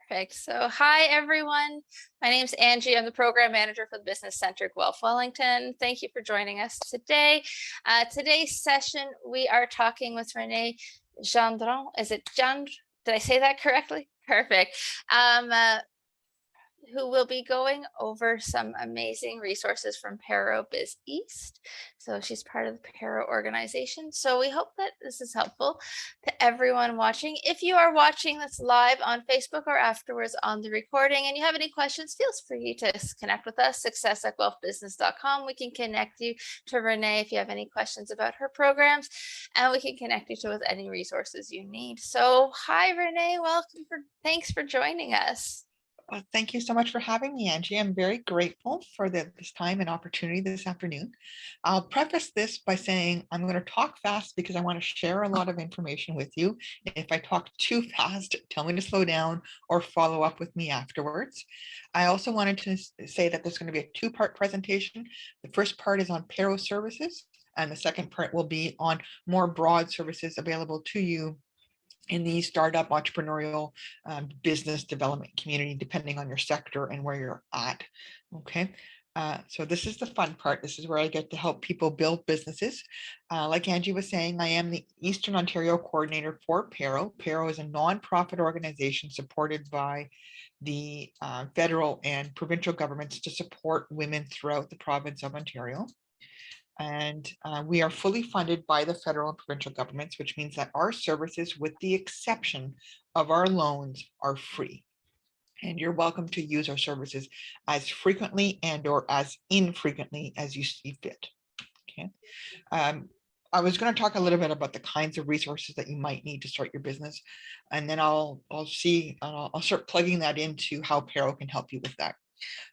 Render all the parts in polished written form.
Perfect. So hi, everyone. My name is Angie. I'm the program manager for the Business Center Guelph-Wellington. Thank you for joining us today. Today's session, we are talking with Renee Gendron. Is it Gendron? Did I say that correctly? Perfect. Who will be going over some amazing resources from PARO Biz East. So she's part of the PARO organization. So we hope that this is helpful to everyone watching. If you are watching this live on Facebook or afterwards on the recording and you have any questions, feel free to connect with us, success@guelphbusiness.com. We can connect you to Renee if you have any questions about her programs, and we can connect you to with any resources you need. So hi, Renee, welcome. Thanks for joining us. Well, thank you so much for having me, Angie. I'm very grateful for this time and opportunity this afternoon. I'll preface this by saying I'm going to talk fast because I want to share a lot of information with you. If I talk too fast, tell me to slow down or follow up with me afterwards. I also wanted to say that there's going to be a two-part presentation. The first part is on PARO services, and the second part will be on more broad services available to you in the startup entrepreneurial business development community, depending on your sector and where you're at. Okay. So this is the fun part. This is where I get to help people build businesses. Like Angie was saying, I am the Eastern Ontario coordinator for PARO. PARO is a nonprofit organization supported by the federal and provincial governments to support women throughout the province of Ontario. And we are fully funded by the federal and provincial governments, which means that our services, with the exception of our loans, are free. And you're welcome to use our services as frequently and or as infrequently as you see fit. Okay. I was going to talk a little bit about the kinds of resources that you might need to start your business, and then I'll start plugging that into how PARO can help you with that.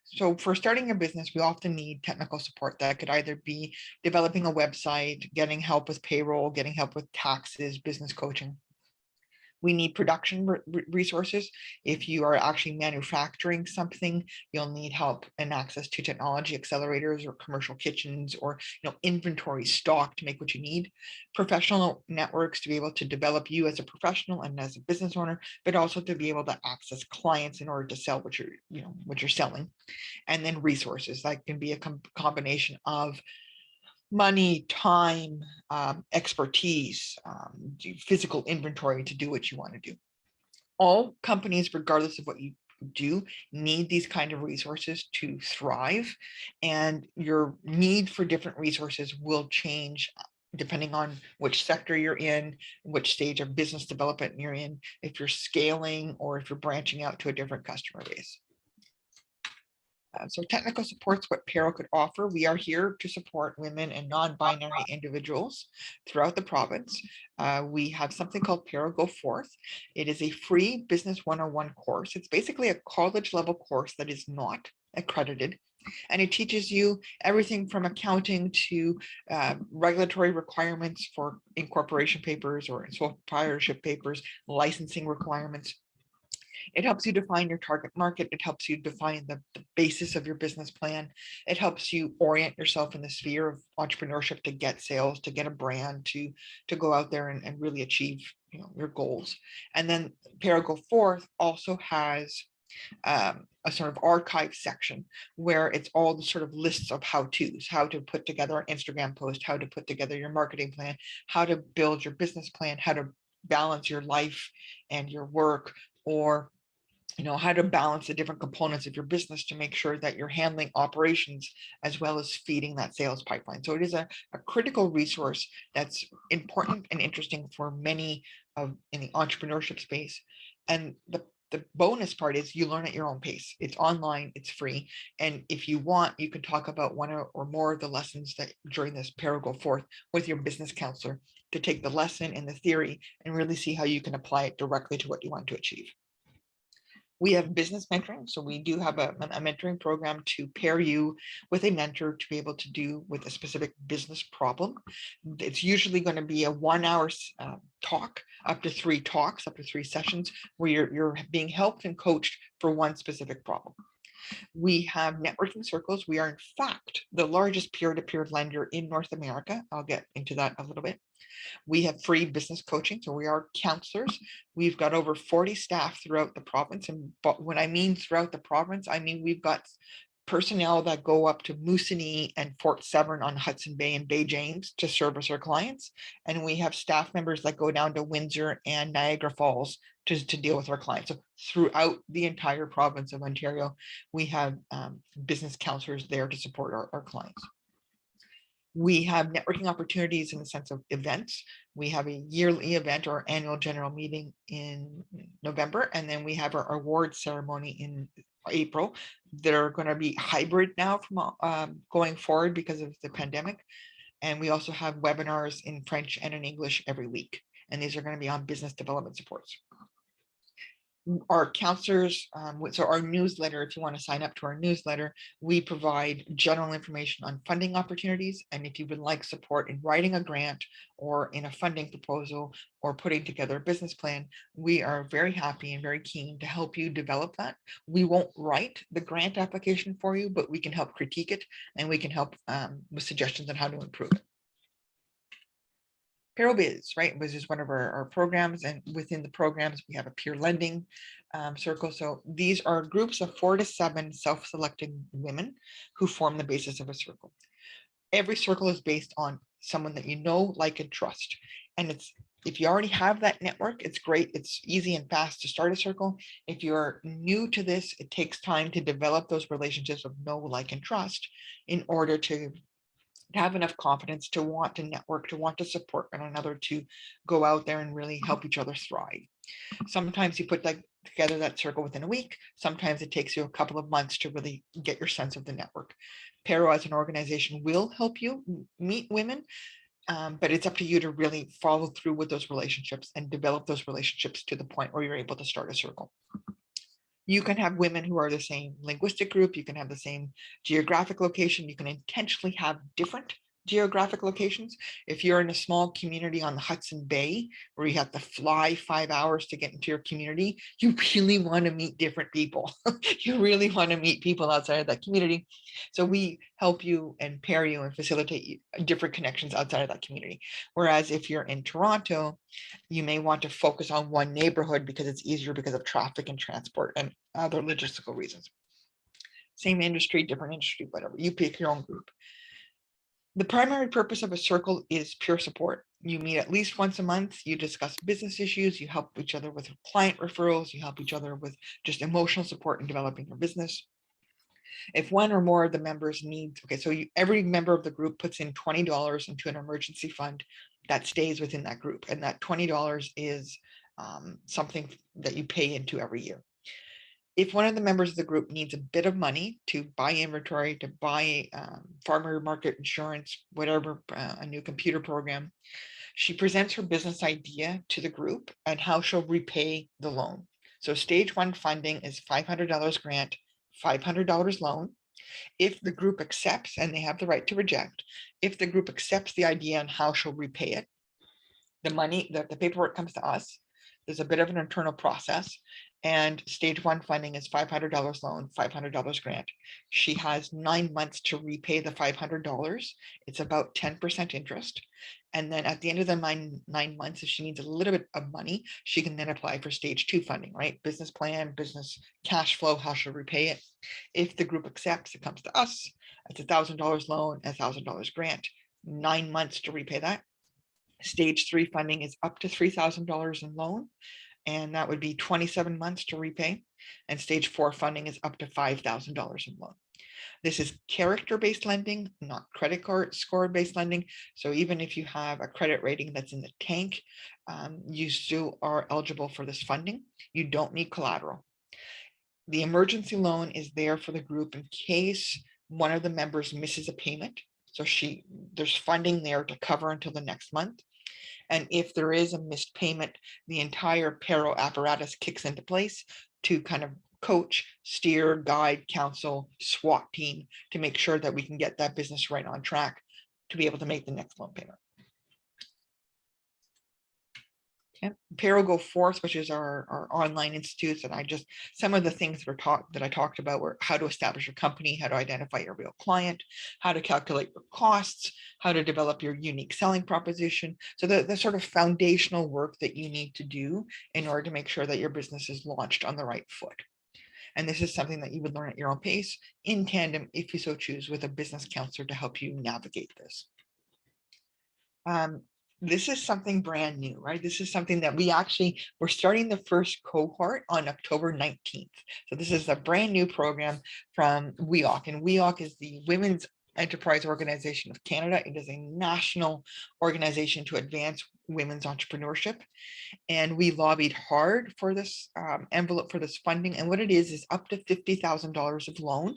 So for starting a business, we often need technical support. That could either be developing a website, getting help with payroll, getting help with taxes, business coaching. We need production resources. If you are actually manufacturing something, you'll need help and access to technology accelerators or commercial kitchens or inventory stock to make what you need. Professional networks to be able to develop you as a professional and as a business owner, but also to be able to access clients in order to sell what you're selling. And then resources that can be a combination of money, time, expertise, physical inventory to do what you want to do. All companies, regardless of what you do, need these kind of resources to thrive, and your need for different resources will change depending on which sector you're in, which stage of business development you're in, if you're scaling or if you're branching out to a different customer base. So technical support's what PARO could offer. We are here to support women and non-binary individuals throughout the province. We have something called PARO Go Forth. It is a free business 101 course. It's basically a college level course that is not accredited. And it teaches you everything from accounting to regulatory requirements for incorporation papers or sole proprietorship papers, licensing requirements. It helps you define your target market. It helps you define the basis of your business plan. It helps you orient yourself in the sphere of entrepreneurship to get sales, to get a brand, to go out there and really achieve your goals. And then PARO Go Forth also has a sort of archive section where it's all the sort of lists of how-tos, how to put together an Instagram post, how to put together your marketing plan, how to build your business plan, how to balance your life and your work, or how to balance the different components of your business to make sure that you're handling operations as well as feeding that sales pipeline. So it is a critical resource that's important and interesting for many in the entrepreneurship space. And the bonus part is you learn at your own pace. It's online, it's free. And if you want, you can talk about one or more of the lessons that during this PARO Go Forth with your business counselor to take the lesson and the theory and really see how you can apply it directly to what you want to achieve. We have business mentoring. So we do have a mentoring program to pair you with a mentor to be able to do with a specific business problem. It's usually going to be a 1 hour talk, up to 3 sessions where you're being helped and coached for one specific problem. We have networking circles. We are, in fact, the largest peer-to-peer lender in North America. I'll get into that a little bit. We have free business coaching, so we are counselors. We've got over 40 staff throughout the province. And but when I mean throughout the province, I mean we've got personnel that go up to Moosonee and Fort Severn on Hudson Bay and Bay James to service our clients. And we have staff members that go down to Windsor and Niagara Falls to deal with our clients. So throughout the entire province of Ontario, we have business counselors there to support our clients. We have networking opportunities in the sense of events. We have a yearly event or annual general meeting in November, and then we have our award ceremony in April. They're going to be hybrid now from going forward because of the pandemic. And we also have webinars in French and in English every week. And these are going to be on business development supports. Our counselors, so our newsletter, if you want to sign up to our newsletter, we provide general information on funding opportunities. And if you would like support in writing a grant or in a funding proposal or putting together a business plan, we are very happy and very keen to help you develop that. We won't write the grant application for you, but we can help critique it and we can help with suggestions on how to improve it. PARO Biz, right, which is one of our programs, and within the programs we have a peer lending circle. So these are groups of 4 to 7 self-selecting women who form the basis of a circle. Every circle is based on someone that you know, like, and trust. And it's, if you already have that network, it's great. It's easy and fast to start a circle. If you're new to this, it takes time to develop those relationships of know, like, and trust in order to have enough confidence to want to network, to want to support one another, to go out there and really help each other thrive. Sometimes you put together that circle within a week. Sometimes it takes you a couple of months to really get your sense of the network. PARO as an organization will help you meet women, but it's up to you to really follow through with those relationships and develop those relationships to the point where you're able to start a circle. You can have women who are the same linguistic group. You can have the same geographic location. You can intentionally have different geographic locations. If you're in a small community on the Hudson Bay where you have to fly 5 hours to get into your community, you really want to meet different people. You really want to meet people outside of that community. So we help you and pair you and facilitate different connections outside of that community. Whereas if you're in Toronto, you may want to focus on one neighborhood because it's easier because of traffic and transport and other logistical reasons. Same industry, different industry, whatever. You pick your own group. The primary purpose of a circle is peer support. You meet at least once a month, you discuss business issues, you help each other with client referrals, you help each other with just emotional support in developing your business. If one or more of the members needs, okay, so every member of the group puts in $20 into an emergency fund that stays within that group. And that $20 is something that you pay into every year. If one of the members of the group needs a bit of money to buy inventory, to buy farmer market insurance, whatever, a new computer program, she presents her business idea to the group and how she'll repay the loan. So stage 1 funding is $500 grant, $500 loan. If the group accepts, and they have the right to reject, if the group accepts the idea and how she'll repay it, the money, the paperwork comes to us. There's a bit of an internal process. And stage 1 funding is $500 loan, $500 grant. She has 9 months to repay the $500. It's about 10% interest. And then at the end of the nine months, if she needs a little bit of money, she can then apply for stage 2 funding, right? Business plan, business cash flow, how she'll repay it. If the group accepts, it comes to us. It's $1,000 loan, $1,000 grant, 9 months to repay that. Stage 3 funding is up to $3,000 in loan, and that would be 27 months to repay. And stage 4 funding is up to $5,000 in loan. This is character-based lending, not credit card score-based lending. So even if you have a credit rating that's in the tank, you still are eligible for this funding. You don't need collateral. The emergency loan is there for the group in case one of the members misses a payment. So there's funding there to cover until the next month. And if there is a missed payment, the entire PARO apparatus kicks into place to kind of coach, steer, guide, counsel, SWAT team to make sure that we can get that business right on track to be able to make the next loan payment. Okay. PARO Go Forth, which is our online institutes, and some of the things that I talked about were how to establish a company, how to identify your real client, how to calculate your costs, how to develop your unique selling proposition. So the sort of foundational work that you need to do in order to make sure that your business is launched on the right foot. And this is something that you would learn at your own pace in tandem, if you so choose, with a business counselor to help you navigate this. Um, this is something brand new, right? This is something that we're starting the first cohort on October 19th. So this is a brand new program from WEOC, and WEOC is the Women's Enterprise Organization of Canada. It is a national organization to advance women's entrepreneurship. And we lobbied hard for this envelope for this funding. And what it is up to $50,000 of loan,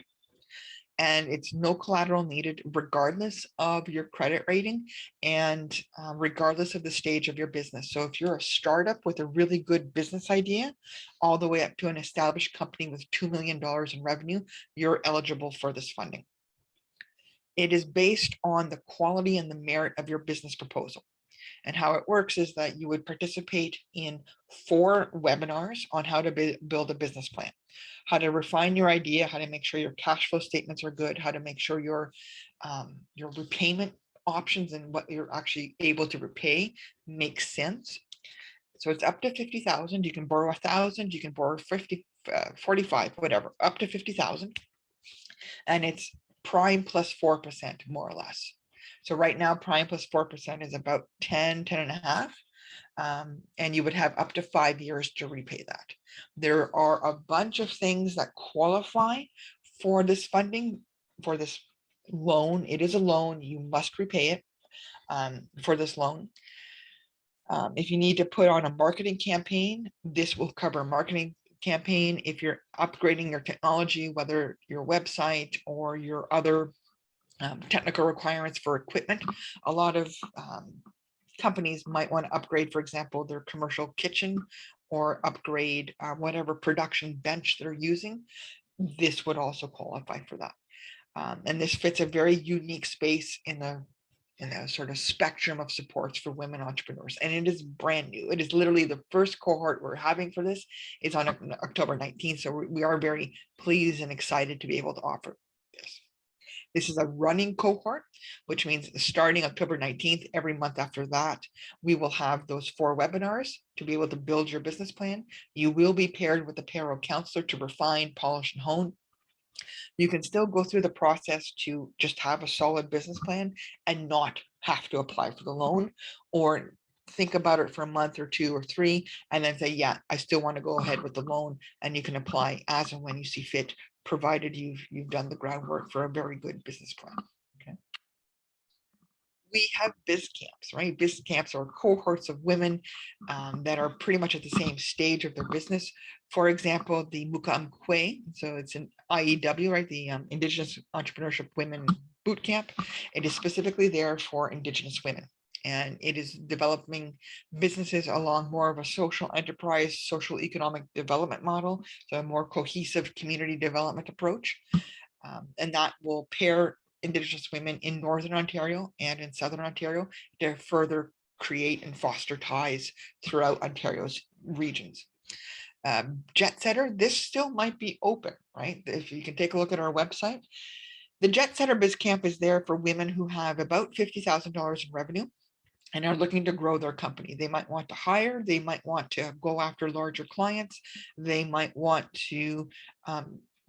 and it's no collateral needed regardless of your credit rating and regardless of the stage of your business. So if you're a startup with a really good business idea, all the way up to an established company with $2 million in revenue, you're eligible for this funding. It is based on the quality and the merit of your business proposal. And how it works is that you would participate in 4 webinars on how to build a business plan, how to refine your idea, how to make sure your cash flow statements are good, how to make sure your repayment options and what you're actually able to repay makes sense. So it's up to 50,000. You can borrow 1,000. You can borrow 50, 45, whatever, up to 50,000, and it's prime plus 4%, more or less. So right now, prime plus 4% is about 10 and a half. And you would have up to 5 years to repay that. There are a bunch of things that qualify for this funding, for this loan. It is a loan. You must repay it for this loan. If you need to put on a marketing campaign, this will cover a marketing campaign. If you're upgrading your technology, whether your website or your other technical requirements for equipment, a lot of companies might want to upgrade, for example, their commercial kitchen or upgrade whatever production bench they're using. This would also qualify for that. And this fits a very unique space in the sort of spectrum of supports for women entrepreneurs. And it is brand new. It is literally the first cohort we're having for this is on October 19th. So we are very pleased and excited to be able to offer this. This is a running cohort, which means starting October 19th, every month after that, we will have those 4 webinars to be able to build your business plan. You will be paired with a PARO counselor to refine, polish, and hone. You can still go through the process to just have a solid business plan and not have to apply for the loan, or think about it for a month or 2 or 3 and then say, yeah, I still want to go ahead with the loan, and you can apply as and when you see fit, provided you've done the groundwork for a very good business plan. Okay. We have biz camps, right? Biz camps are cohorts of women that are pretty much at the same stage of their business. For example, the Mukamkwe, so it's an IEW, right? The Indigenous Entrepreneurship Women Boot Camp. It is specifically there for Indigenous women. And it is developing businesses along more of a social enterprise, social economic development model, so a more cohesive community development approach. And that will pair Indigenous women in Northern Ontario and in Southern Ontario to further create and foster ties throughout Ontario's regions. Jet Setter, this still might be open, right? If you can take a look at our website, the Jet Setter Biz Camp is there for women who have about $50,000 in revenue and are looking to grow their company. They might want to hire, they might want to go after larger clients, they might want to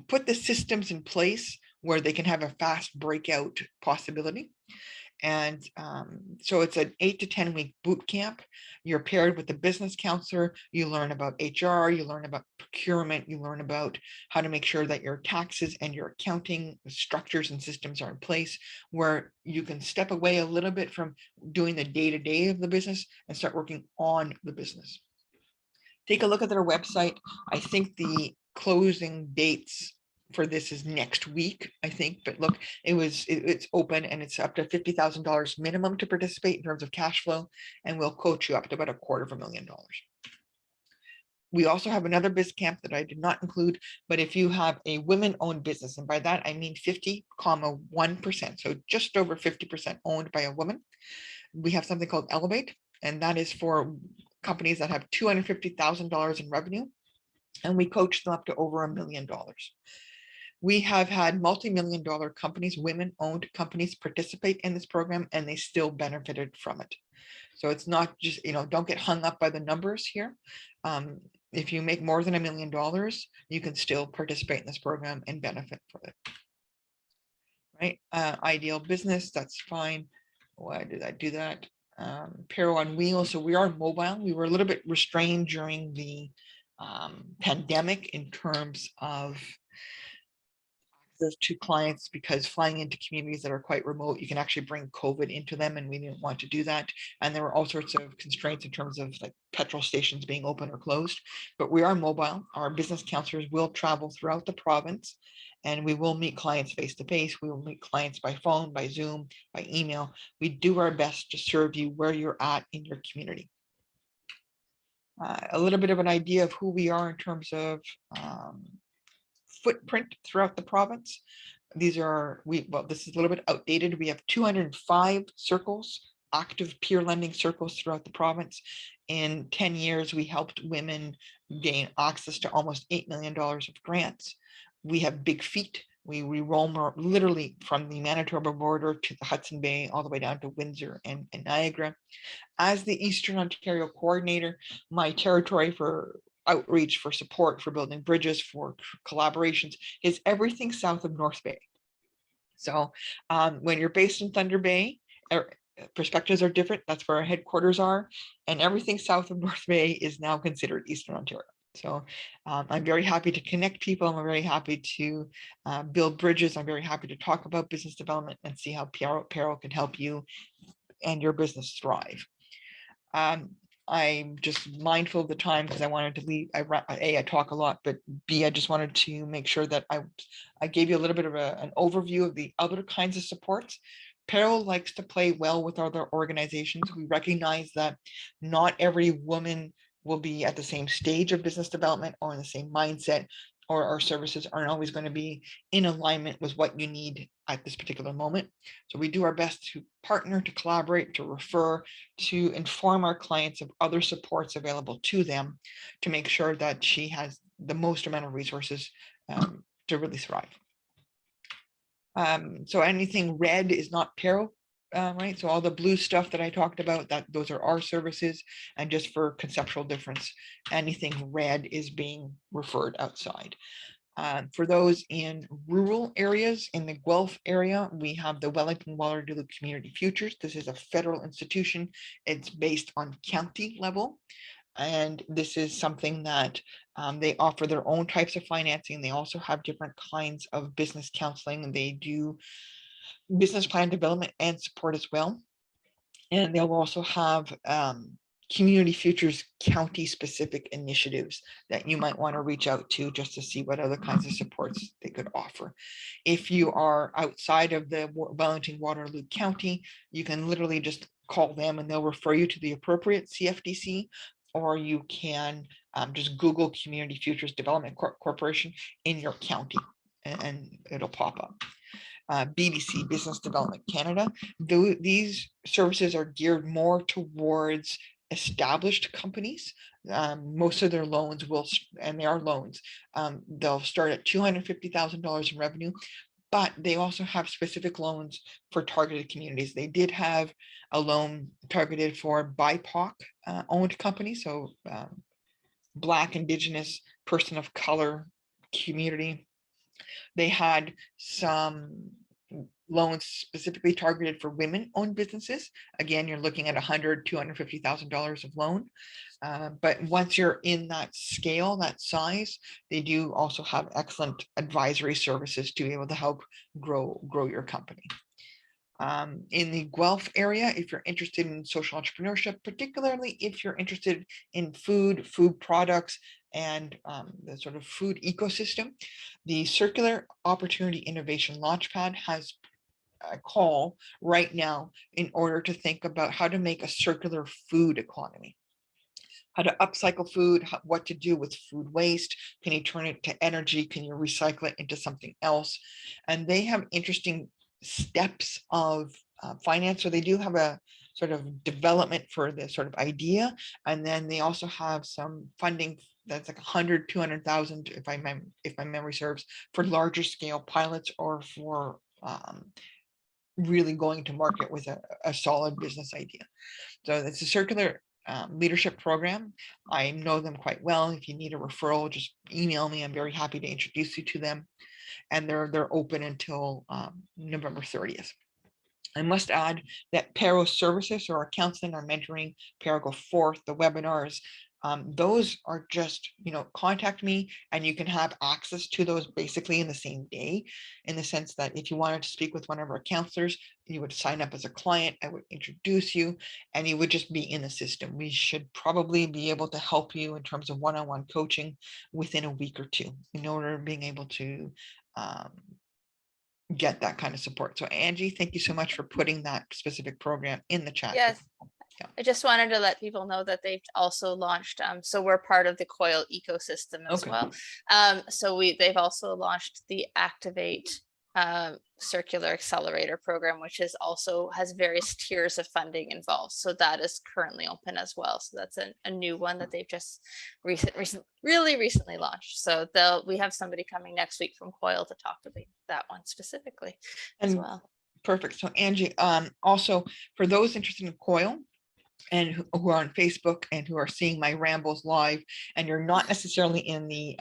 put the systems in place where they can have a fast breakout possibility. And so it's an 8 to 10 week boot camp. You're paired with the business counselor. You learn about HR, you learn about procurement, you learn about how to make sure that your taxes and your accounting structures and systems are in place, where you can step away a little bit from doing the day-to-day of the business and start working on the business. Take a look at their website. I think the closing dates for this is next week, I think, but look, it's open and it's up to $50,000 minimum to participate in terms of cash flow, and we'll coach you up to about $250,000. We also have another biz camp that I did not include, but if you have a women-owned business, and by that I mean 50,1%, so just over 50% owned by a woman, we have something called Elevate, and that is for companies that have $250,000 in revenue, and we coach them up to over $1 million. We have had multi-million dollar companies, women-owned companies, participate in this program, and they still benefited from it. So it's not just, don't get hung up by the numbers here. If you make more than $1 million, you can still participate in this program and benefit from it. Right? Ideal business, that's fine. Why did I do that? PARO on wheels. So we are mobile. We were a little bit restrained during the pandemic in terms of access to clients, because flying into communities that are quite remote, you can actually bring COVID into them, and we didn't want to do that. And there were all sorts of constraints in terms of like petrol stations being open or closed, but we are mobile. Our business counselors will travel throughout the province, and we will meet clients face to face. We will meet clients by phone, by Zoom, by email. We do our best to serve you where you're at in your community. A little bit of an idea of who we are in terms of footprint throughout the province. These are, this is a little bit outdated. We have 205 circles, active peer lending circles throughout the province. In 10 years, we helped women gain access to almost $8 million of grants. We have big feet. We roam literally from the Manitoba border to the Hudson Bay, all the way down to Windsor and Niagara. As the Eastern Ontario coordinator, my territory for outreach, for support, for building bridges, for collaborations is everything south of North Bay. So when you're based in Thunder Bay, perspectives are different. That's where our headquarters are, and everything south of North Bay is now considered Eastern Ontario. So I'm very happy to connect people. I'm very happy to build bridges. I'm very happy to talk about business development and see how PARO can help you and your business thrive. I'm just mindful of the time because I wanted to leave. I talk a lot, but B, I just wanted to make sure that I gave you a little bit of an overview of the other kinds of supports. PARO likes to play well with other organizations. We recognize that not every woman will be at the same stage of business development or in the same mindset, or our services aren't always going to be in alignment with what you need at this particular moment. So we do our best to partner, to collaborate, to refer, to inform our clients of other supports available to them to make sure that she has the most amount of resources to really thrive. So anything red is not PARO, right? So all the blue stuff that I talked about, those are our services. And just for conceptual difference, anything red is being referred outside. For those in rural areas, in the Guelph area, we have the Wellington Waterloo Community Futures. This is a federal institution. It's based on county level. And this is something that they offer their own types of financing. They also have different kinds of business counseling. They do business plan development and support as well. And they'll also have community futures county specific initiatives that you might want to reach out to just to see what other kinds of supports they could offer. If you are outside of the Wellington Waterloo County, you can literally just call them and they'll refer you to the appropriate CFDC, or you can just Google Community Futures Development Corporation in your county and it'll pop up. BDC, Business Development Canada. These services are geared more towards established companies. Most of their loans will, and they are loans, they'll start at $250,000 in revenue, but they also have specific loans for targeted communities. They did have a loan targeted for BIPOC owned companies, so Black, Indigenous, person of color community. They had some loans specifically targeted for women-owned businesses. Again, you're looking at $100,000, $250,000 of loan. But once you're in that scale, that size, they do also have excellent advisory services to be able to help grow your company. In the Guelph area, if you're interested in social entrepreneurship, particularly if you're interested in food products, and the sort of food ecosystem, the Circular Opportunity Innovation Launchpad has a call right now in order to think about how to make a circular food economy, how to upcycle food, what to do with food waste. Can you turn it to energy? Can you recycle it into something else? And they have interesting steps of finance. So they do have sort of development for the sort of idea. And then they also have some funding that's like 100, 200,000, if my memory serves, for larger scale pilots or for really going to market with a solid business idea. So it's a circular leadership program. I know them quite well. If you need a referral, just email me. I'm very happy to introduce you to them. And they're open until November 30th. I must add that PARO services, or our counseling, our mentoring, PARO Go Forth, the webinars, those are just, contact me and you can have access to those basically in the same day, in the sense that if you wanted to speak with one of our counselors, you would sign up as a client, I would introduce you, and you would just be in the system. We should probably be able to help you in terms of one-on-one coaching within a week or two in order of being able to get that kind of support. So Angie, thank you so much for putting that specific program in the chat. Yes. Yeah. I just wanted to let people know that they've also launched, so we're part of the COIL ecosystem as Okay. well. So they've also launched the Activate Circular Accelerator program, which is also has various tiers of funding involved. So that is currently open as well. So that's a new one that they've just really recently launched. So we have somebody coming next week from COIL to talk about that one specifically as And well. perfect. So Angie, also for those interested in COIL and who are on Facebook and who are seeing my rambles live, and you're not necessarily in the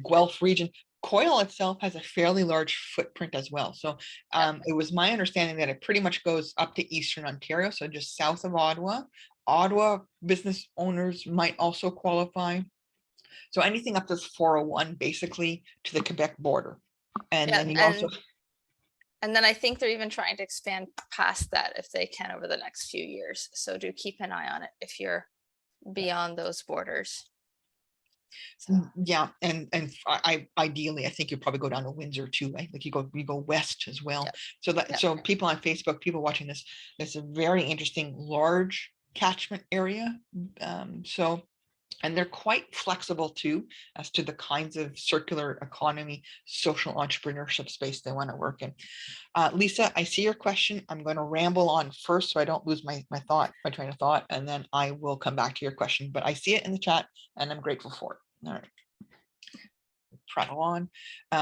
Guelph region, COIL itself has a fairly large footprint as well. So it was my understanding that it pretty much goes up to Eastern Ontario, so just south of Ottawa. Ottawa business owners might also qualify. So anything up to 401, basically to the Quebec border. And then you also, and then I think they're even trying to expand past that if they can over the next few years. So do keep an eye on it if you're beyond those borders. So. Yeah, and ideally, I think you probably go down to Windsor too, right? Like you go west as well. So people on Facebook, people watching this, it's a very interesting large catchment area. And they're quite flexible too, as to the kinds of circular economy, social entrepreneurship space they want to work in. Lisa, I see your question. I'm going to ramble on first so I don't lose my train of thought, and then I will come back to your question. But I see it in the chat and I'm grateful for it. All right. Prattle on.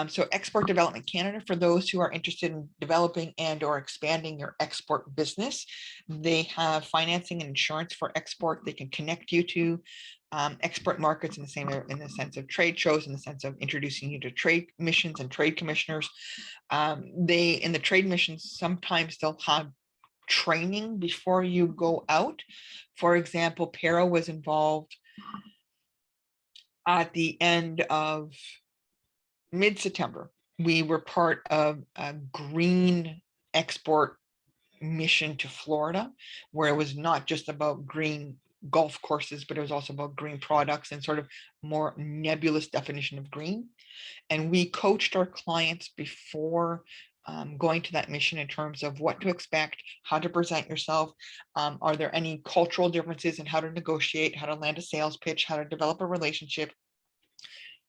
So Export Development Canada, for those who are interested in developing and or expanding your export business, they have financing and insurance for export. They can connect you to export markets in the sense of trade shows, in the sense of introducing you to trade missions and trade commissioners. In the trade missions, sometimes they'll have training before you go out. For example, PARO was involved at the end of mid-September. We were part of a green export mission to Florida, where it was not just about green golf courses, but it was also about green products and sort of more nebulous definition of green. And we coached our clients before going to that mission in terms of what to expect, how to present yourself. Are there any cultural differences in how to negotiate, how to land a sales pitch, how to develop a relationship,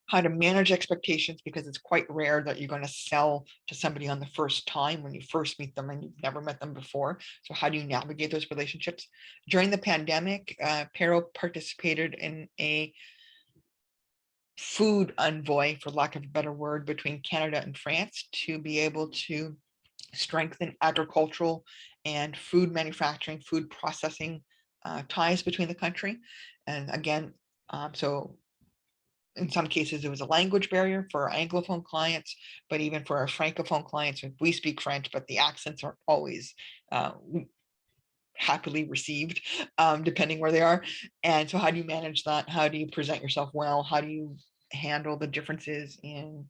how to manage expectations, because it's quite rare that you're going to sell to somebody on the first time when you first meet them and you've never met them before. So how do you navigate those relationships? During the pandemic, PARO participated in a food envoy, for lack of a better word, between Canada and France to be able to strengthen agricultural and food manufacturing, food processing ties between the country. And again, so in some cases, it was a language barrier for our Anglophone clients, but even for our Francophone clients, we speak French, but the accents aren't always happily received, depending where they are. And so how do you manage that? How do you present yourself well? How do you handle the differences in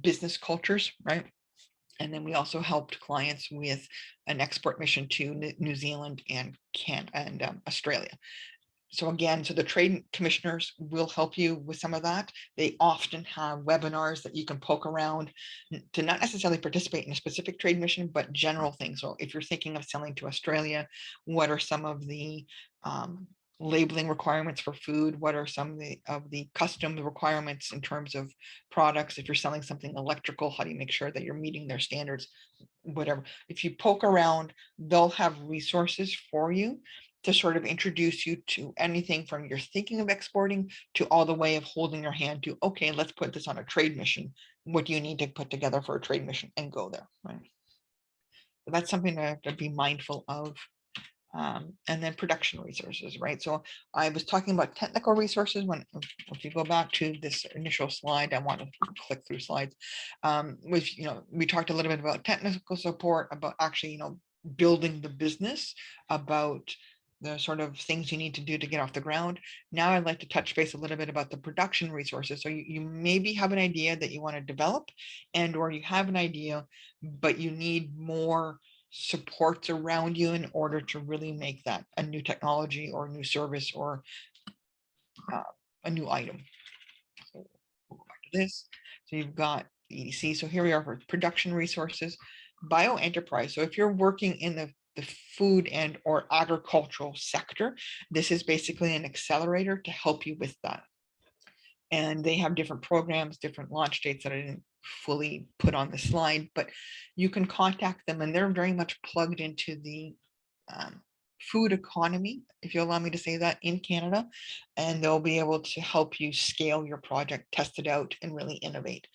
business cultures, right? And then we also helped clients with an export mission to New Zealand and Australia. So again, so the trade commissioners will help you with some of that. They often have webinars that you can poke around to not necessarily participate in a specific trade mission, but general things. So if you're thinking of selling to Australia, what are some of the labeling requirements for food? What are some of the custom requirements in terms of products? If you're selling something electrical, how do you make sure that you're meeting their standards? Whatever. If you poke around, they'll have resources for you to sort of introduce you to anything from you're thinking of exporting to all the way of holding your hand to, okay, let's put this on a trade mission. What do you need to put together for a trade mission, and go there, right? So that's something to be mindful of. And then production resources, right? So I was talking about technical resources when, if you go back to this initial slide, I want to click through slides. Which, we talked a little bit about technical support, about actually, building the business, about the sort of things you need to do to get off the ground. Now I'd like to touch base a little bit about the production resources. So you maybe have an idea that you want to develop, and or you have an idea, but you need more supports around you in order to really make that a new technology or a new service or a new item. So we'll go back to this. So you've got the EDC. So here we are for production resources, bioenterprise. So if you're working in the food and or agricultural sector, this is basically an accelerator to help you with that. And they have different programs, different launch dates that I didn't fully put on the slide, but you can contact them, and they're very much plugged into the food economy, if you allow me to say that, in Canada, and they'll be able to help you scale your project, test it out, and really innovate.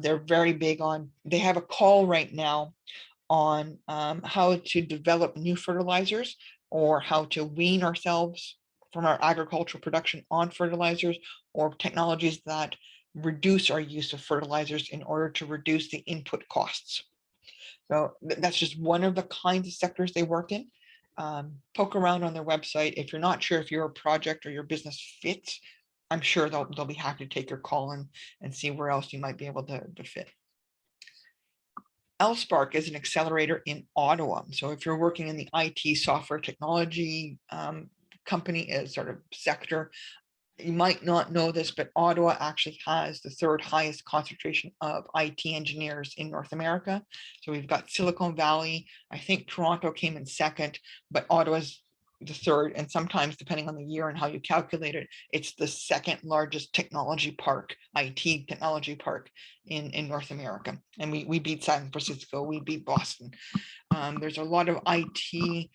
They're very big on, they have a call right now on how to develop new fertilizers, or how to wean ourselves from our agricultural production on fertilizers, or technologies that reduce our use of fertilizers in order to reduce the input costs. So that's just one of the kinds of sectors they work in. Poke around on their website. If you're not sure if your project or your business fits, I'm sure they'll be happy to take your call and see where else you might be able to fit. LSpark is an accelerator in Ottawa. So if you're working in the IT software technology company sort of sector, you might not know this, but Ottawa actually has the third highest concentration of IT engineers in North America. So we've got Silicon Valley. I think Toronto came in second, but Ottawa's the third. And sometimes, depending on the year and how you calculate it, it's the second largest technology park, IT technology park in North America. And we beat San Francisco, we beat Boston. There's a lot of IT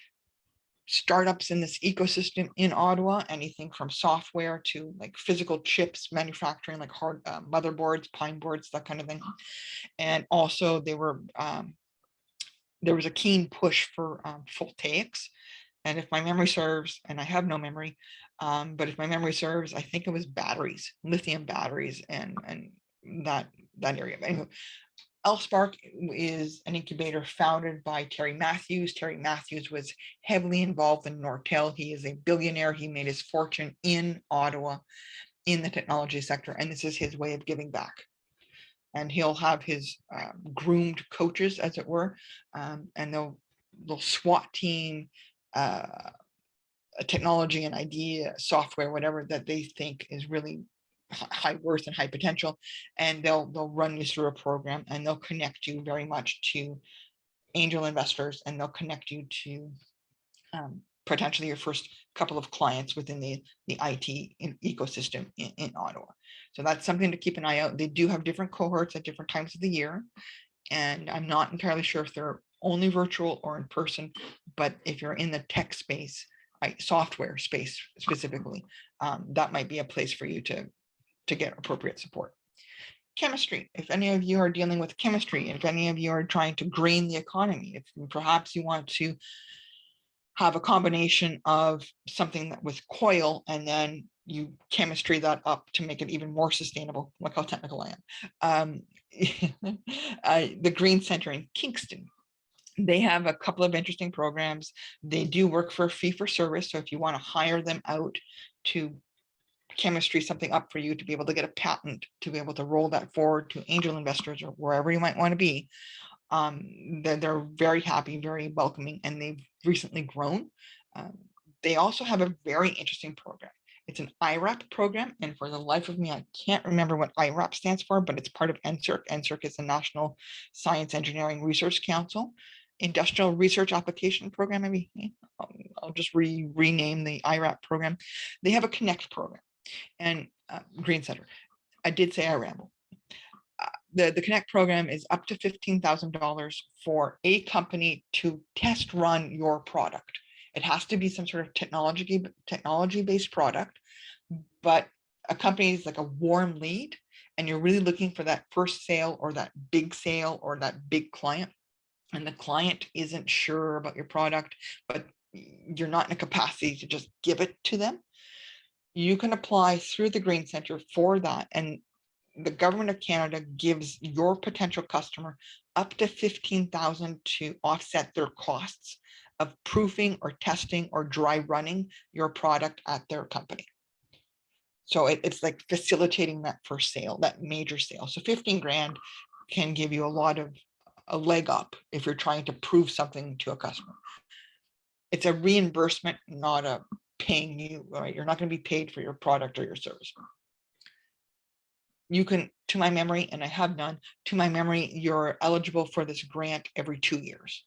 startups in this ecosystem in Ottawa, anything from software to like physical chips manufacturing, like hard motherboards, pine boards, that kind of thing. And also there was a keen push for voltaics. And if my memory serves, and I have no memory, but if my memory serves, I think it was batteries, lithium batteries, and that area. Anyway, LSpark is an incubator founded by Terry Matthews. Terry Matthews was heavily involved in Nortel. He is a billionaire. He made his fortune in Ottawa in the technology sector, and this is his way of giving back. And he'll have his groomed coaches, as it were, and they'll SWAT team a technology, an idea, software, whatever that they think is really high worth and high potential, and they'll run you through a program, and they'll connect you very much to angel investors, and they'll connect you to potentially your first couple of clients within the IT ecosystem in Ottawa. So that's something to keep an eye out. They do have different cohorts at different times of the year, and I'm not entirely sure if they're only virtual or in person, but if you're in the tech space, right, software space specifically, that might be a place for you to get appropriate support. Chemistry, if any of you are dealing with chemistry, if any of you are trying to green the economy, if perhaps you want to have a combination of something that with coil, and then you chemistry that up to make it even more sustainable. Look how technical I am. The Green Center in Kingston, they have a couple of interesting programs. They do work for a fee for service. So if you want to hire them out to chemistry something up for you, to be able to get a patent, to be able to roll that forward to angel investors or wherever you might want to be, they're very happy, very welcoming, and they've recently grown. They also have a very interesting program. It's an IRAP program, and for the life of me, I can't remember what IRAP stands for, but it's part of NSERC. NSERC is the National Science Engineering Research Council. Industrial Research Application Program, maybe. I'll just rename the IRAP program. They have a Connect program and Green Center. I did say I ramble. The Connect program is up to $15,000 for a company to test run your product. It has to be some sort of technology-based product, but a company is like a warm lead, and you're really looking for that first sale or that big sale or that big client, and the client isn't sure about your product, but you're not in a capacity to just give it to them. You can apply through the Green Center for that, and the government of Canada gives your potential customer up to $15,000 to offset their costs of proofing or testing or dry running your product at their company. So it's like facilitating that first sale, that major sale. So 15 grand can give you a lot of a leg up if you're trying to prove something to a customer. It's a reimbursement, not a paying you, right? You're not going to be paid for your product or your service. You can, to my memory, and I have none, to my memory, you're eligible for this grant every 2 years.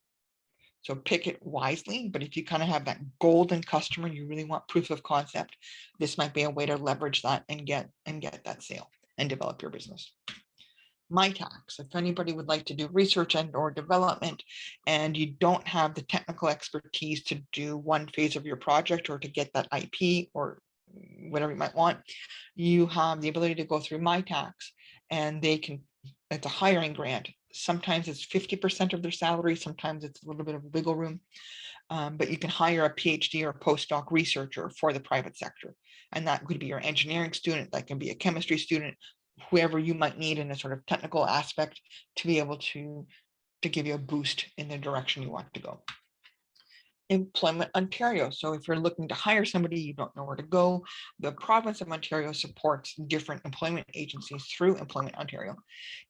So pick it wisely, but if you kind of have that golden customer, you really want proof of concept, this might be a way to leverage that and get that sale and develop your business. MyTax, if anybody would like to do research and or development and you don't have the technical expertise to do one phase of your project or to get that IP or whatever you might want, you have the ability to go through MyTax, and they can, it's a hiring grant. Sometimes it's 50% of their salary, sometimes it's a little bit of wiggle room, but you can hire a PhD or postdoc researcher for the private sector. And that could be your engineering student, that can be a chemistry student, whoever you might need in a sort of technical aspect to be able to give you a boost in the direction you want to go. Employment Ontario. So if you're looking to hire somebody, you don't know where to go, the province of Ontario supports different employment agencies through Employment Ontario,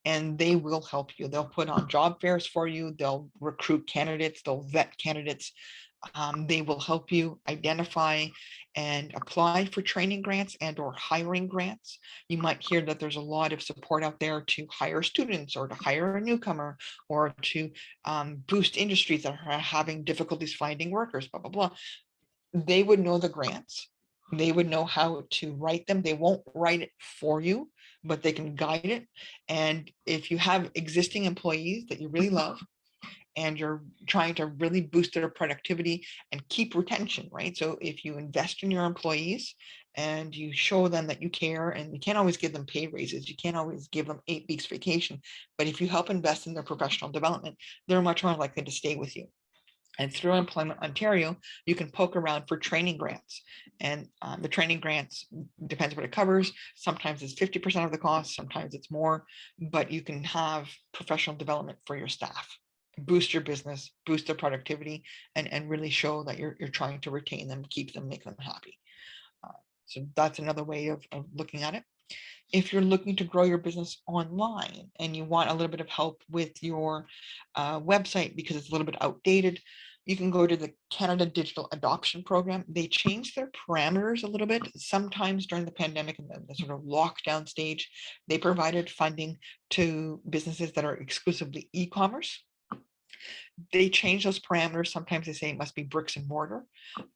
and they will help you. They'll put on job fairs for you. They'll recruit candidates. They'll vet candidates. They will help you identify and apply for training grants and or hiring grants. You might hear that there's a lot of support out there to hire students or to hire a newcomer or to boost industries that are having difficulties finding workers, blah, blah, blah. They would know the grants. They would know how to write them. They won't write it for you, but they can guide it. And if you have existing employees that you really love, and you're trying to really boost their productivity and keep retention, right? So if you invest in your employees and you show them that you care, and you can't always give them pay raises, you can't always give them 8 weeks vacation, but if you help invest in their professional development, they're much more likely to stay with you. And through Employment Ontario, you can poke around for training grants. And the training grants, depends what it covers. Sometimes it's 50% of the cost, sometimes it's more, but you can have professional development for your staff, boost your business, boost their productivity, and really show that you're trying to retain them, keep them, make them happy. So that's another way of looking at it. If you're looking to grow your business online and you want a little bit of help with your website because it's a little bit outdated, you can go to the Canada Digital Adoption Program. They changed their parameters a little bit. Sometimes during the pandemic and the sort of lockdown stage, they provided funding to businesses that are exclusively e-commerce. They change those parameters. Sometimes they say it must be bricks and mortar.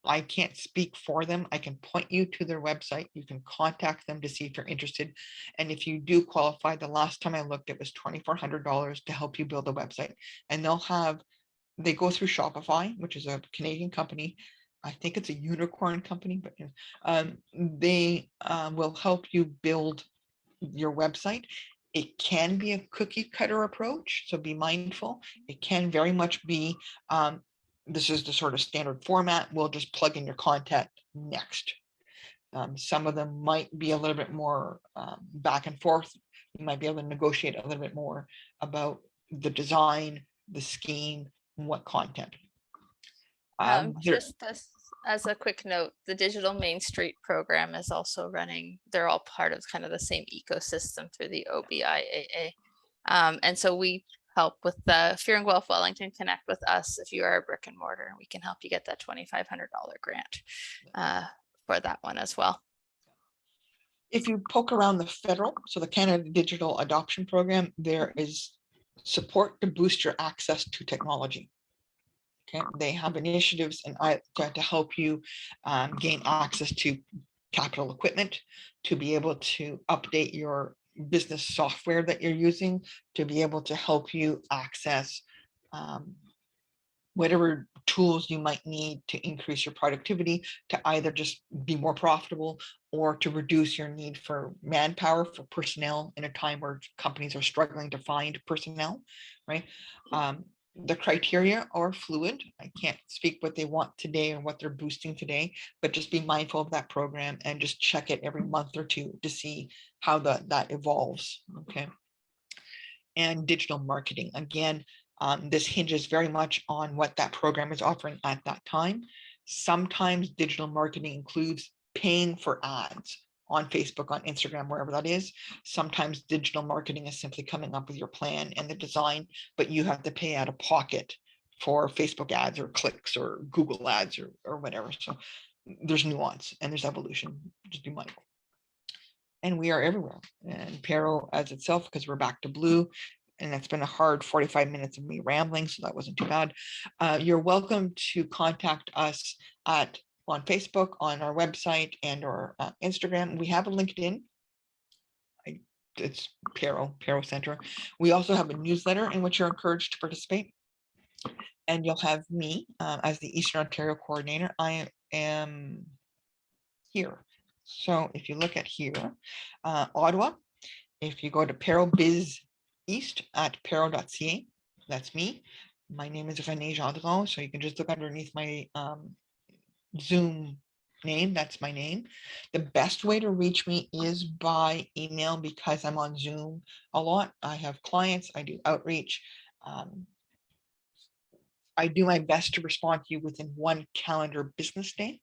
I can't speak for them. I can point you to their website. You can contact them to see if you're interested. And if you do qualify, the last time I looked, it was $2,400 to help you build a website. And they go through Shopify, which is a Canadian company. I think it's a unicorn company, but they will help you build your website. It can be a cookie cutter approach, so be mindful. It can very much be, this is the sort of standard format. We'll just plug in your content next. Some of them might be a little bit more back and forth. You might be able to negotiate a little bit more about the design, the scheme, and what content. Just as a quick note, the Digital Main Street program is also running. They're all part of kind of the same ecosystem through the OBIAA. And so we help with if you're in Guelph-Wellington, connect with us. If you are a brick and mortar, we can help you get that $2,500 grant for that one as well. If you poke around the federal, so the Canada Digital Adoption Program, there is support to boost your access to technology. Okay, they have initiatives and to help you gain access to capital equipment, to be able to update your business software that you're using, to be able to help you access whatever tools you might need to increase your productivity, to either just be more profitable or to reduce your need for manpower, for personnel in a time where companies are struggling to find personnel, right? The criteria are fluid. I can't speak what they want today or what they're boosting today, but just be mindful of that program and just check it every month or two to see how that evolves, okay? And digital marketing, again, this hinges very much on what that program is offering at that time. Sometimes digital marketing includes paying for ads on Facebook, on Instagram, wherever that is. Sometimes digital marketing is simply coming up with your plan and the design, but you have to pay out of pocket for Facebook ads or clicks or Google ads or whatever. So there's nuance and there's evolution. Just be mindful. And we are everywhere. And PARO as itself, because we're back to blue, and it's been a hard 45 minutes of me rambling, so that wasn't too bad. You're welcome to contact us on Facebook, on our website, and or Instagram. We have a LinkedIn. It's PARO Center. We also have a newsletter in which you're encouraged to participate. And you'll have me as the Eastern Ontario coordinator. I am here. So if you look at here, Ottawa, if you go to PARO Biz East at paro.ca, that's me. My name is Renee Gendron, so you can just look underneath my Zoom name. That's my name. The best way to reach me is by email because I'm on Zoom a lot. I have clients, I do outreach. I do my best to respond to you within one calendar business day.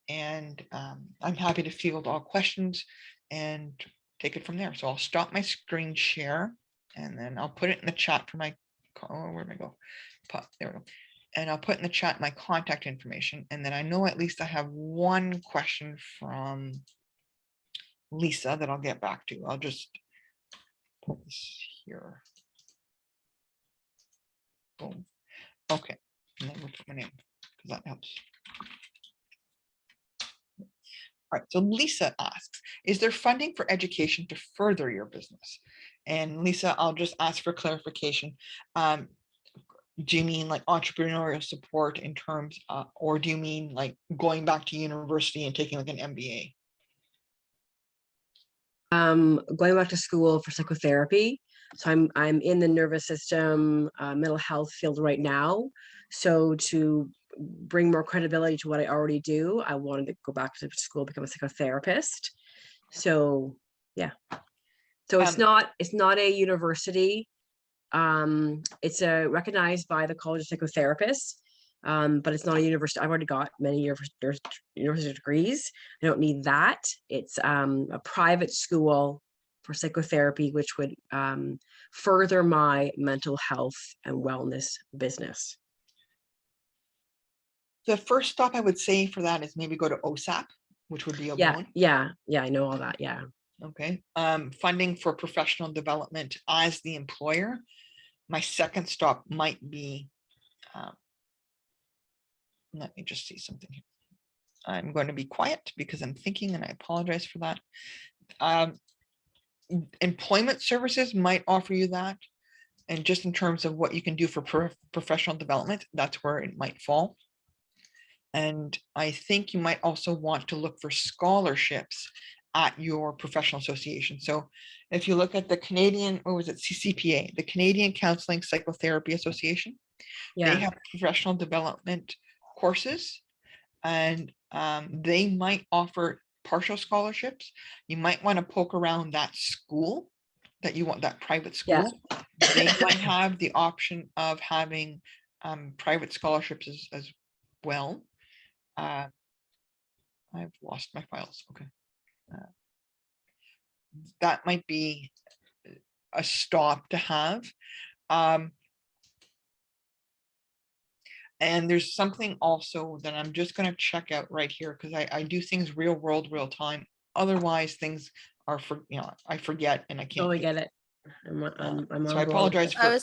And I'm happy to field all questions and take it from there. So I'll stop my screen share and then I'll put it in the chat for my, where did I go? There we go. And I'll put in the chat my contact information. And then I know at least I have one question from Lisa that I'll get back to. I'll just put this here. Boom. Okay. And then we'll put my name because that helps. All right, so Lisa asks, is there funding for education to further your business? And Lisa, I'll just ask for clarification. Do you mean like entrepreneurial support in terms, or do you mean like going back to university and taking like an MBA? Going back to school for psychotherapy. So I'm in the nervous system, mental health field right now. So to bring more credibility to what I already do, I wanted to go back to school, become a psychotherapist. So yeah. So it's not a university. It's recognized by the College of Psychotherapists, but it's not a university. I've already got many university degrees. I don't need that. It's a private school for psychotherapy, which would further my mental health and wellness business. The first stop I would say for that is maybe go to OSAP, which would be a loan. Yeah, I know all that. Yeah. Okay. Funding for professional development as the employer. My second stop might be, let me just see something here. I'm going to be quiet because I'm thinking, and I apologize for that. Employment services might offer you that. And just in terms of what you can do for professional development, that's where it might fall. And I think you might also want to look for scholarships at your professional association. So if you look at the Canadian, what was it, CCPA, the Canadian Counseling Psychotherapy Association, they have professional development courses, and they might offer partial scholarships. You might want to poke around that school that you want, that private school. They might have the option of having private scholarships as well. I've lost my files. Okay. That might be a stop to have. And there's something also that I'm just going to check out right here because I do things real world, real time. Otherwise, things are I forget and I can't. Totally get it. I'm so I apologize for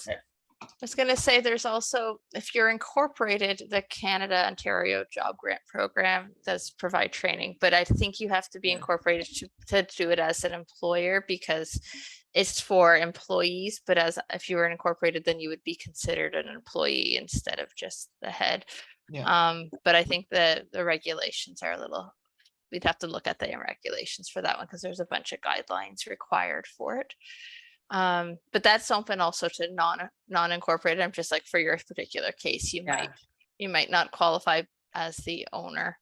I was going to say there's also, if you're incorporated, the Canada Ontario Job Grant Program does provide training, but I think you have to be Yeah. incorporated to do it as an employer because it's for employees. But as if you were incorporated, then you would be considered an employee instead of just the head. Yeah. But I think the regulations are a little, we'd have to look at the regulations for that one because there's a bunch of guidelines required for it. But that's open also to non-incorporated. I'm just like, for your particular case, you might not qualify as the owner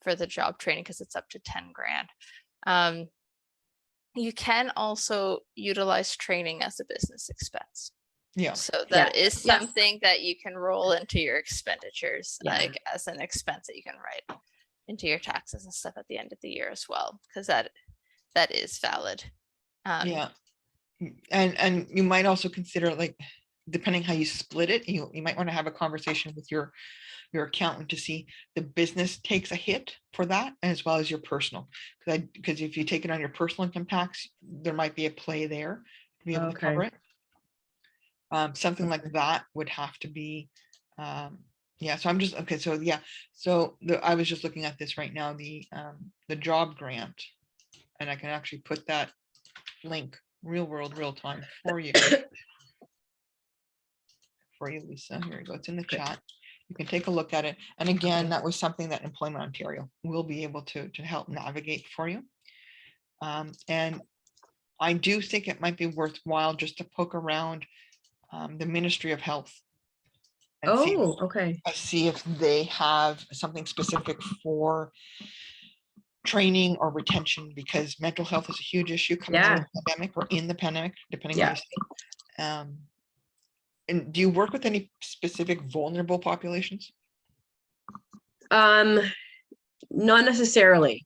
for the job training because it's up to 10 grand. You can also utilize training as a business expense. Yeah. So that is Yes. something that you can roll into your expenditures, Yeah. like as an expense that you can write into your taxes and stuff at the end of the year as well, because that is valid. Yeah. And you might also consider, like, depending how you split it, you might want to have a conversation with your accountant to see the business takes a hit for that as well as your personal. Because if you take it on your personal income tax, there might be a play there to be able to cover it. Something like that would have to be, yeah. So I'm just okay. So yeah. So I was just looking at this right now, the job grant, and I can actually put that link real time for you. For you, Lisa. Here you go. It's in the chat. You can take a look at it. And again, that was something that Employment Ontario will be able to help navigate for you. And I do think it might be worthwhile just to poke around the Ministry of Health and see if they have something specific for training or retention, because mental health is a huge issue coming out of the pandemic or in the pandemic, depending on how you see. And do you work with any specific vulnerable populations? Not necessarily.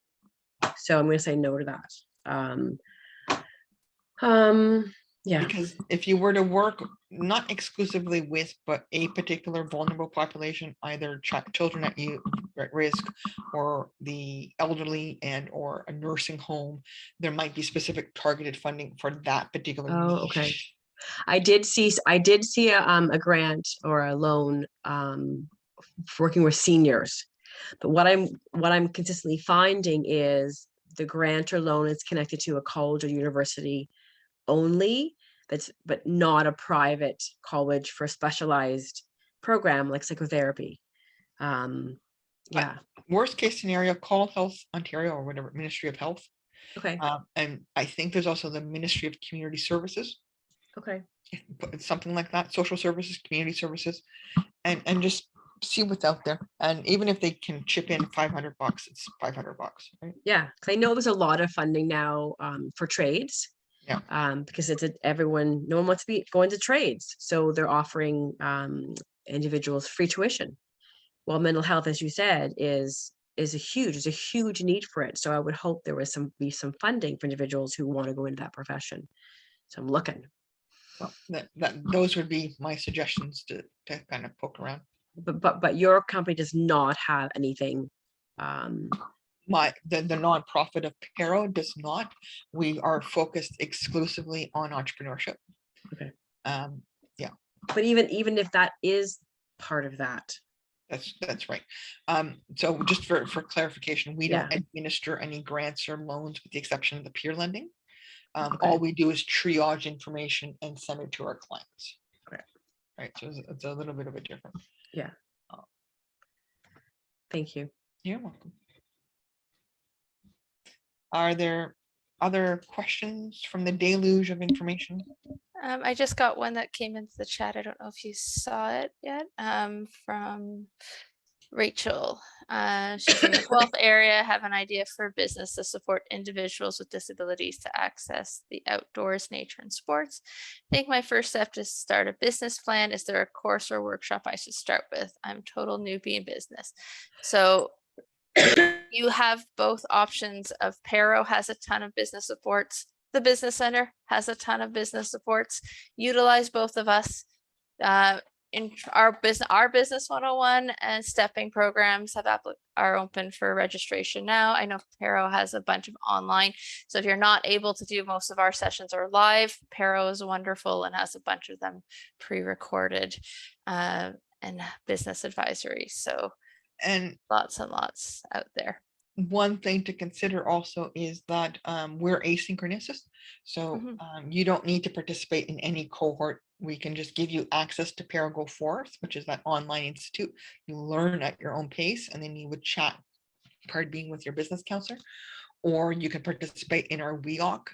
So I'm going to say no to that. Yeah. Because if you were to work not exclusively with, but a particular vulnerable population, either children at risk or the elderly and or a nursing home, there might be specific targeted funding for that particular niche. Okay. I did see a grant or a loan for working with seniors, but what I'm consistently finding is the grant or loan is connected to a college or university only, but not a private college for a specialized program like psychotherapy. Worst case scenario, call Health Ontario or whatever, Ministry of Health. Okay. And I think there's also the Ministry of Community Services. Okay. Something like that, social services, community services, and just see what's out there. And even if they can chip in $500, it's $500, right? Yeah, because I know there's a lot of funding now for trades. Yeah. Because no one wants to be going to trades, so they're offering individuals free tuition. Well, mental health, as you said, is a huge need for it. So I would hope there was be some funding for individuals who want to go into that profession. So I'm looking. Well, those would be my suggestions to kind of poke around. But your company does not have anything. The nonprofit of PARO does not. We are focused exclusively on entrepreneurship. Okay. Yeah. But even if that is part of that. That's right. So just for clarification, we don't administer any grants or loans with the exception of the peer lending. All we do is triage information and send it to our clients. Okay. Right. So it's a little bit of a different. Yeah. Thank you. You're welcome. Are there other questions from the deluge of information? I just got one that came into the chat. I don't know if you saw it yet. From Rachel. She's in the Guelph area, have an idea for a business to support individuals with disabilities to access the outdoors, nature, and sports. I think my first step to start a business plan. Is there a course or workshop I should start with? I'm total newbie in business. So you have both options of PARO has a ton of business supports. The Business Center has a ton of business supports. Utilize both of us. in our business 101 and stepping programs are open for registration now. I know PARO has a bunch of online, so if you're not able to do, most of our sessions are live. PARO is wonderful and has a bunch of them pre-recorded, and business advisory, so And lots and lots out there. one thing to consider also is that we're asynchronous. So you don't need to participate in any cohort. We can just give you access to PARO Go Forth, which is that online institute. You learn at your own pace, and then you would chat, being with your business counselor, or you can participate in our WEOC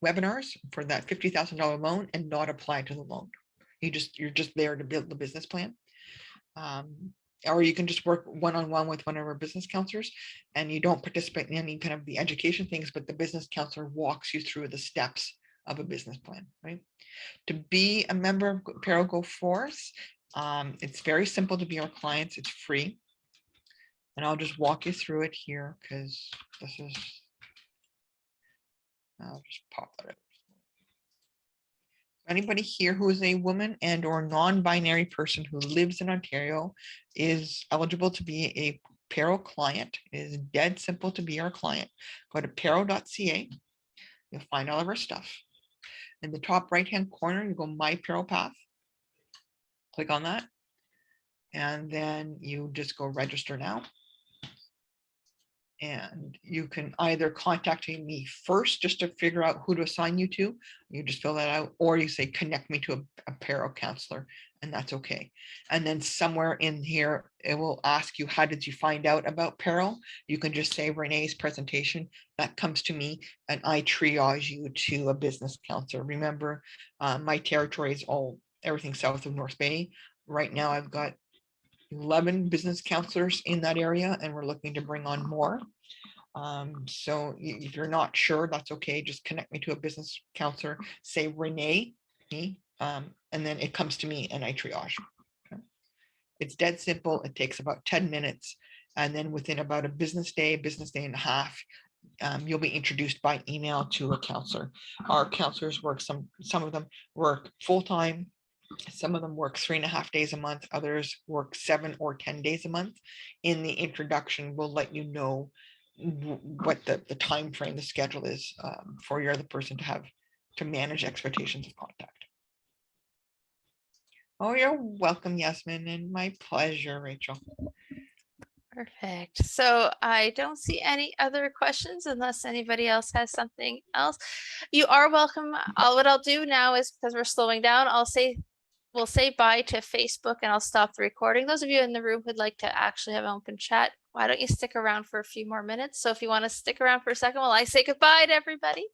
webinars for that $50,000 loan and not apply to the loan. You're just there to build the business plan. Or you can just work one-on-one with one of our business counselors, and you don't participate in any kind of the education things, but the business counselor walks you through the steps of a business plan, right? To be a member of PARO Go Forth, it's very simple to be our clients. It's free. And I'll just walk you through it here because this is, I'll just pop that out. Anybody here who is a woman and or non-binary person who lives in Ontario is eligible to be a PARO client. It is dead simple to be our client. Go to paro.ca. You'll find all of our stuff. In the top right-hand corner, you go My PARO Path. Click on that. And then you just go register now. And you can either contact me first just to figure out who to assign you to. You just fill that out, or you say connect me to a PARO counselor, and that's okay. And then somewhere in here, it will ask you, how did you find out about PARO? You can just say Renee's presentation. That comes to me, and I triage you to a business counselor. Remember, my territory is everything south of North Bay. Right now, I've got 11 business counselors in that area, and we're looking to bring on more. So if you're not sure, that's okay. Just connect me to a business counselor, say Renee, me, and then it comes to me and I triage. Okay. It's dead simple. It takes about 10 minutes. And then within about a business day and a half, you'll be introduced by email to a counselor. Our counselors work, some of them work full-time. Some of them work 3.5 days a month. Others work 7 or 10 days a month. In the introduction, we'll let you know what the time frame, the schedule is for your other person to manage expectations of contact. Oh, you're welcome, Yasmin, and my pleasure, Rachel. Perfect. So I don't see any other questions unless anybody else has something else. You are welcome. What I'll do now is, because we're slowing down, we'll say bye to Facebook and I'll stop the recording. Those of you in the room who'd like to actually have an open chat, why don't you stick around for a few more minutes? So if you want to stick around for a second while I say goodbye to everybody,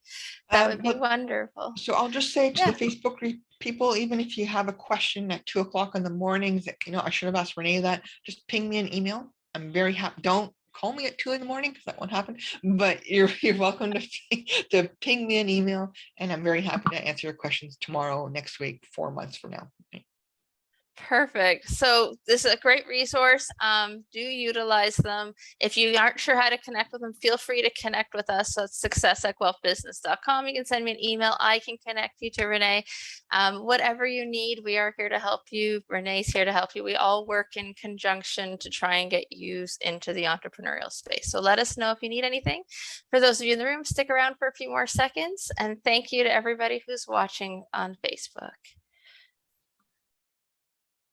that would be wonderful. So I'll just say to the Facebook people, even if you have a question at 2 o'clock in the mornings, I should have asked Renee that, just ping me an email. I'm very happy. Don't call me at 2 in the morning because that won't happen, but you're welcome to ping me an email, and I'm very happy to answer your questions tomorrow, next week, 4 months from now. Perfect. So this is a great resource. Do utilize them. If you aren't sure how to connect with them, feel free to connect with us. So it's success@guelphbusiness.com. You can send me an email. I can connect you to Renee. Whatever you need, we are here to help you. Renee's here to help you. We all work in conjunction to try and get you into the entrepreneurial space. So let us know if you need anything. For those of you in the room, stick around for a few more seconds. And thank you to everybody who's watching on Facebook.